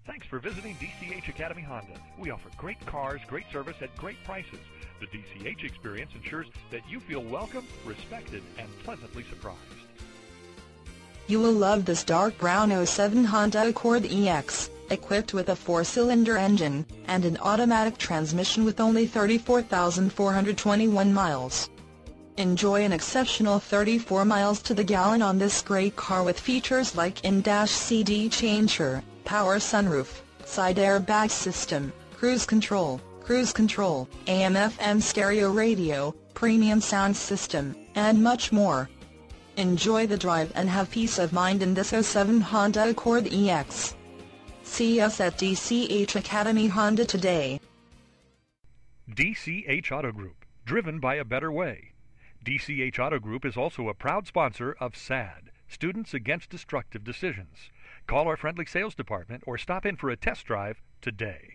Thanks for visiting DCH Academy Honda. We offer great cars, great service at great prices. The DCH experience ensures that you feel welcome, respected, and pleasantly surprised. You will love this dark brown '07 Honda Accord EX, equipped with a 4-cylinder engine and an automatic transmission with only 34,421 miles. Enjoy an exceptional 34 miles to the gallon on this great car with features like in-dash CD changer, power sunroof, side airbag system, cruise control, AM/FM stereo radio, premium sound system, and much more. Enjoy the drive and have peace of mind in this '07 Honda Accord EX. See us at DCH Academy Honda today. DCH Auto Group, driven by a better way. DCH Auto Group is also a proud sponsor of SAD, Students Against Destructive Decisions. Call our friendly sales department or stop in for a test drive today.